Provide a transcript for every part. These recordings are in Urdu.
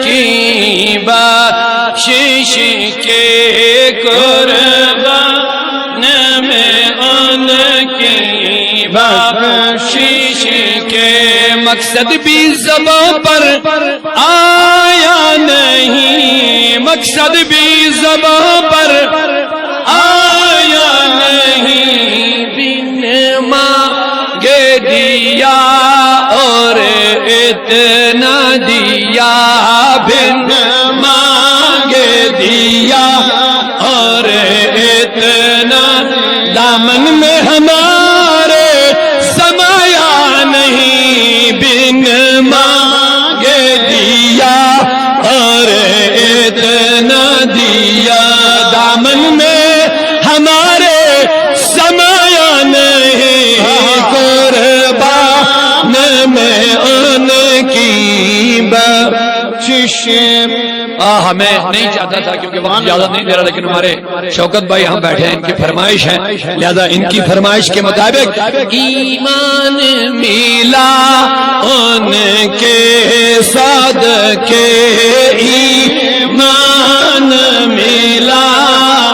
کی بخشش کے قربان میں ان کی بخشش کے مقصد بھی زباں پر آیا نہیں مقصد بھی زباں پر آیا نہیں بن مانگے دیا اور اتنا دیا بن مانگے دیا اور اتنا دامن میں ہمارے سمایا نہیں بن مانگے دیا اور اتنا دیا دامن میں ہمارے سمایا نہیں قربان میں ان کی بخشش ہمیں نہیں چاہتا تھا کیونکہ وقت اجازت نہیں دے رہا لیکن ہمارے شوکت بھائی ہم بیٹھے ہیں ان کی فرمائش ہے لہذا ان کی فرمائش کے مطابق ایمان ملا ان کے صدقے ایمان ملا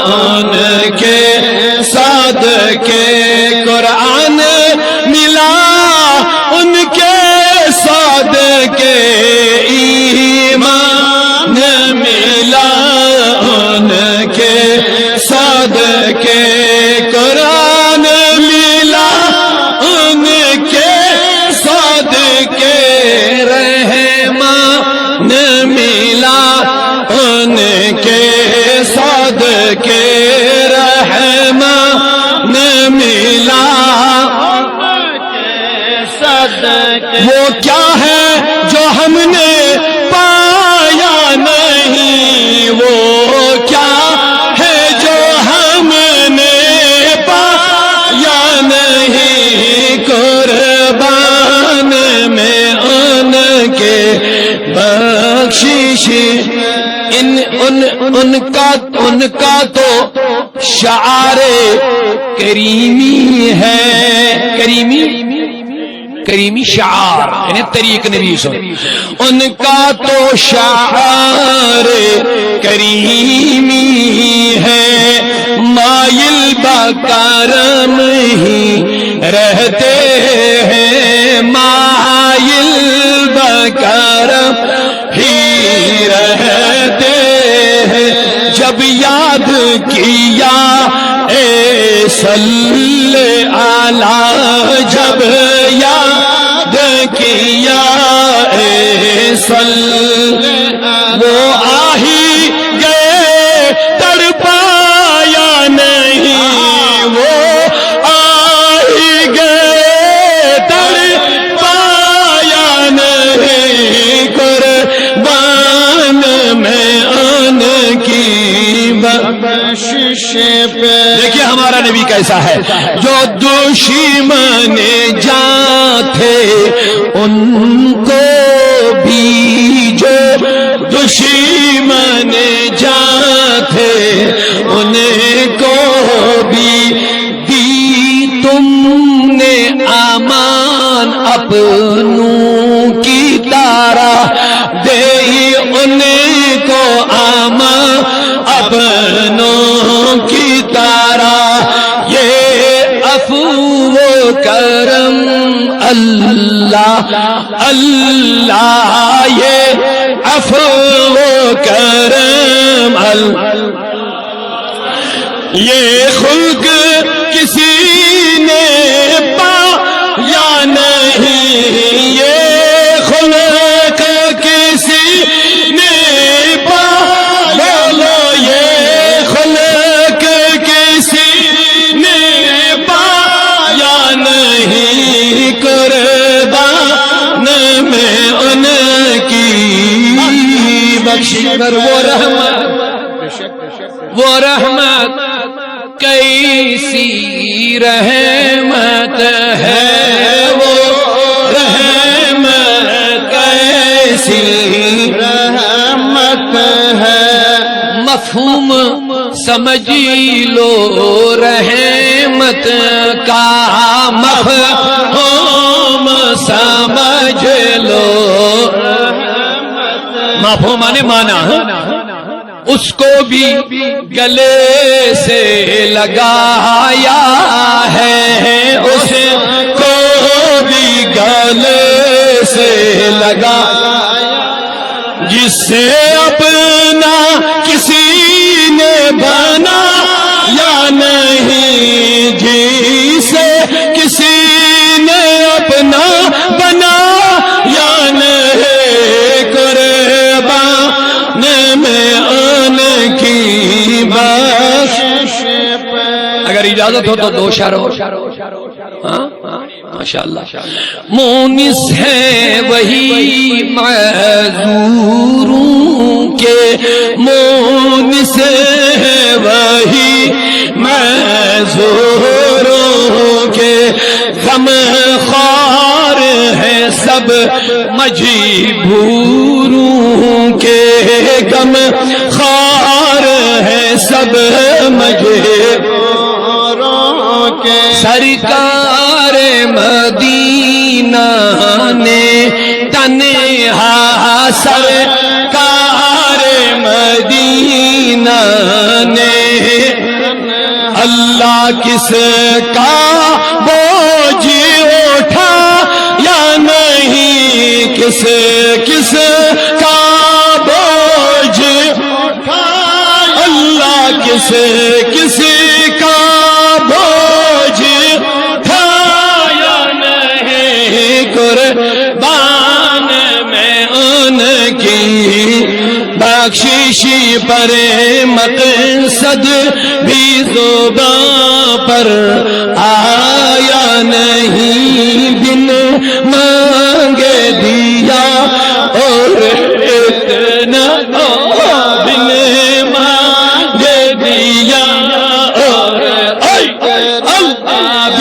ان کے صدقے قرآن ملا ان کے صدقے ایمان ملا ان کے صدقے قرآن ملا ان کے صدقے رحمان ملا ان کے صدقے رحمان ملا وہ کیا ہے جو ہم نے پایا نہیں وہ کیا ہے جو ہم نے پایا نہیں قربان میں ان کے بخشش ان کا تو شعار کریمی ہے کریمی شعار یعنی طریق نبی صلی اللہ علیہ وسلم ان کا تو شعار کریمی ہے مائل بکرم ہی رہتے ہیں مائل بکرم ہی رہتے ہیں جب یاد کیا اے صلی علی جب یاد کیا اے صلی وہ آہی گئے تڑپایا نہیں وہ آہی گئے تڑپایا نہیں قربان میں ان کی بخشش پہ دیکھیے ہمارا نبی کیسا ہے جو دشمن جاں تھے ان کو بھی جو دشمن جاں تھے ان کو بھی دی تم نے امان اپنوں کی طرح دے ان کو امان اپنوں کی طرح یہ عفو و کرم اللہ اللہ یہ عفو و کرم یہ خلق کسی نے پایا نہیں یہ خلق کسی نے پایا یہ خلق کسی نے پایا نہیں قربان میں ان کی بخشش پر وہ رحمت کیسی رحمت ہے وہ رحمت کیسی رحمت ہے مفہوم سمجھ لو رحمت کا مفہوم سمجھ لو مفہوم مانے مانا اس کو بھی گلے سے لگایا ہے، اس کو بھی گلے سے لگایا، جس سے اپنا کسی نے بنا یا نہیں، جسے کسی نے اپنا بنا یا نہیں، قربان میں ان کی بخشش پہ۔ اگر اجازت ہو تو دو شعر ہو، ہاں ماشاءاللہ۔ مونس ہے وہی معذوروں کے، مونس ہے وہی معذوروں کے، غم خوار ہے سب مجبوروں کے، غم خوار ہے سب مجبوروں کے۔ سرکار مدینہ نے تنہا، سرکار مدینہ نے اللہ کس کا بوجھ اٹھا یا نہیں، کس کا بوجھ اٹھا، اللہ کس کا بوجھ اٹھایا نہیں، قربان میں ان کی بخشش پر مقصد بھی زباں پر آیا نہیں، بن مانگے دیا اور اتنا، بن مانگے دیا اور اللہ